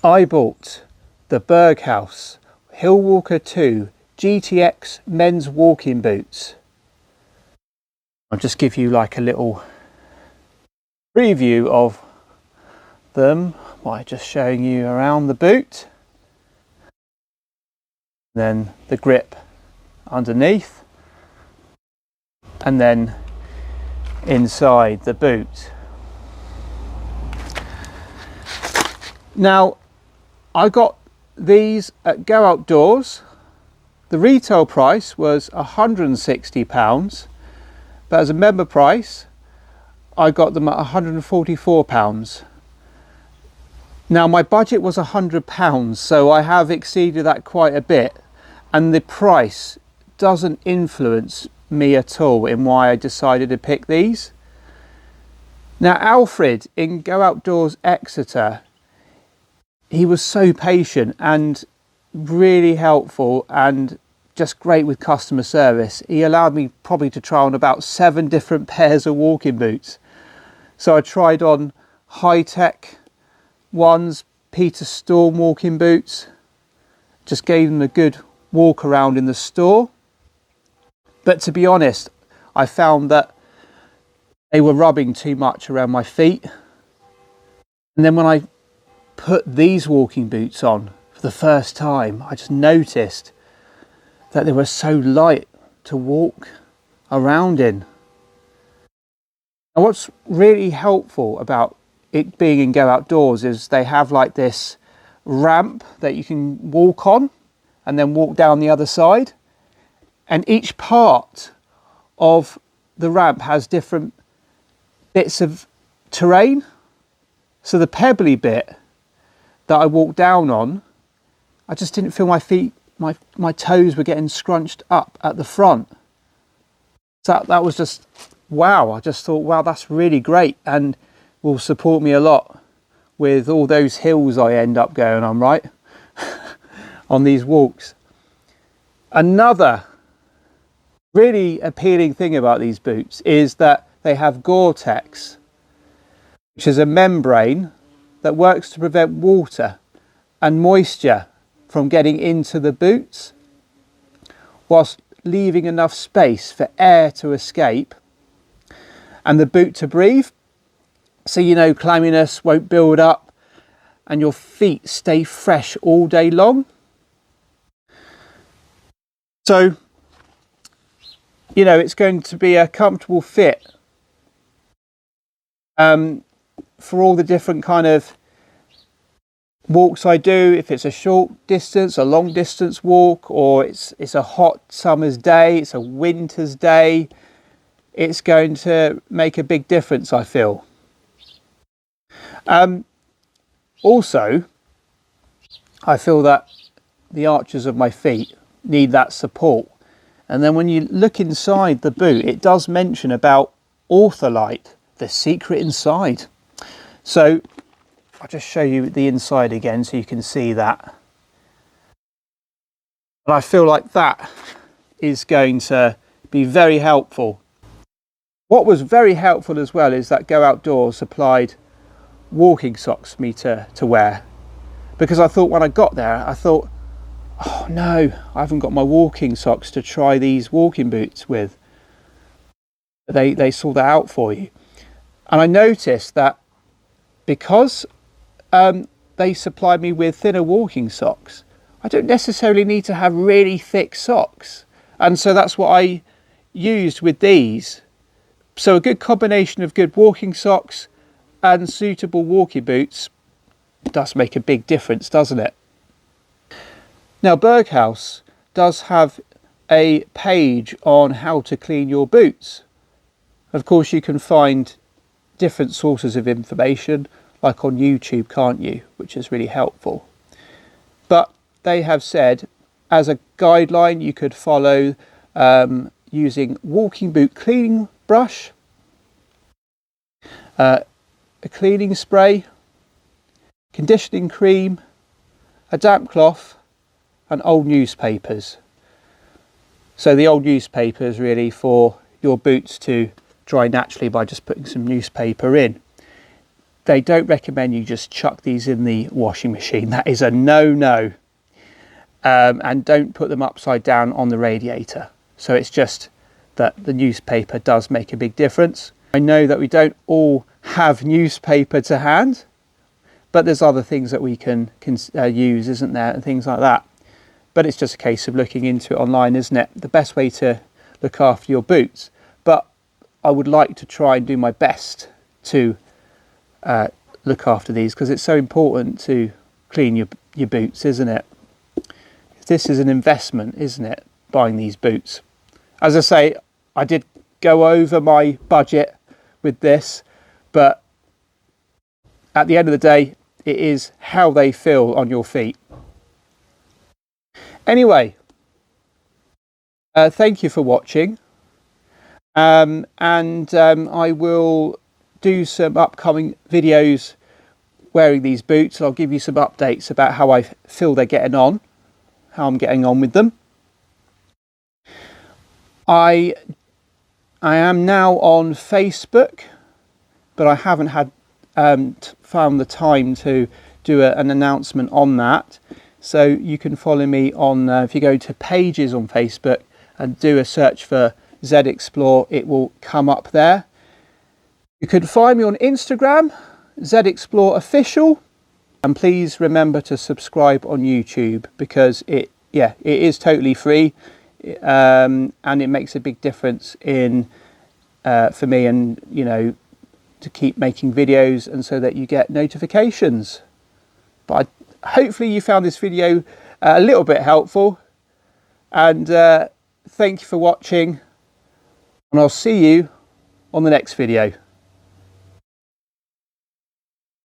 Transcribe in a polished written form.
I bought the Berghaus Hillwalker 2 GTX men's walking boots. I'll just give you like a little preview of them by just showing you around the boot, then the grip underneath, and then inside the boot. Now, I got these at Go Outdoors. The retail price was £160, but as a member price I got them at £144. Now my budget was £100, so I have exceeded that quite a bit, and the price doesn't influence me at all in why I decided to pick these. Now Alfred in Go Outdoors Exeter, he was so patient and really helpful and just great with customer service. He allowed me probably to try on about 7 different pairs of walking boots. So I tried on high-tech ones, Peter Storm walking boots, just gave them a good walk around in the store. But to be honest, I found that they were rubbing too much around my feet. And then when I put these walking boots on for the first time, I just noticed that they were so light to walk around in. And what's really helpful about it being in Go Outdoors is they have like this ramp that you can walk on and then walk down the other side, and each part of the ramp has different bits of terrain. So the pebbly bit that I walked down on, I just didn't feel my feet, my toes were getting scrunched up at the front. So that was just wow. I just thought, wow, that's really great and will support me a lot with all those hills I end up going on, right? On these walks. Another really appealing thing about these boots is that they have Gore-Tex, which is a membrane that works to prevent water and moisture from getting into the boots, whilst leaving enough space for air to escape and the boot to breathe. So you know, clamminess won't build up and your feet stay fresh all day long. So, you know, it's going to be a comfortable fit for all the different kind of walks I do. If it's a short distance, a long distance walk, or it's a hot summer's day, it's a winter's day, it's going to make a big difference, I feel. Also, I feel that the arches of my feet need that support. And then when you look inside the boot, it does mention about ortholite, the secret inside. So I'll just show you the inside again so you can see that. And I feel like that is going to be very helpful. What was very helpful as well is that Go Outdoors supplied walking socks for me to wear. Because I thought when I got there, I thought, oh no, I haven't got my walking socks to try these walking boots with. They sort that out for you. And I noticed that because they supplied me with thinner walking socks, I don't necessarily need to have really thick socks. And so that's what I used with these. So a good combination of good walking socks and suitable walking boots does make a big difference, doesn't it? Now Berghaus does have a page on how to clean your boots. Of course you can find different sources of information like on YouTube, can't you, which is really helpful. But they have said as a guideline you could follow using walking boot cleaning brush, a cleaning spray, conditioning cream, a damp cloth and old newspapers. So the old newspaper is really for your boots to dry naturally by just putting some newspaper in. they don't recommend you just chuck these in the washing machine. That is a no-no. And don't put them upside down on the radiator. So it's just that the newspaper does make a big difference. I know that we don't all have newspaper to hand, but there's other things that we can use, isn't there, and things like that. But it's just a case of looking into it online, isn't it? The best way to look after your boots. But I would like to try and do my best to look after these, because it's so important to clean your boots, isn't it? This is an investment, isn't it, buying these boots? As I say, I did go over my budget with this, but at the end of the day, it is how they feel on your feet. Anyway, thank you for watching. I will do some upcoming videos wearing these boots. I'll give you some updates about how I feel they're getting on, how I'm getting on with them. I am now on Facebook, but I haven't had found the time to do an announcement on that. So you can follow me on, if you go to pages on Facebook and do a search for Z Explore, it will come up there. You can find me on Instagram, Z Explore Official, and please remember to subscribe on YouTube, because it is totally free, and it makes a big difference in for me, and you know, to keep making videos and so that you get notifications. But hopefully you found this video a little bit helpful, and thank you for watching, and I'll see you on the next video.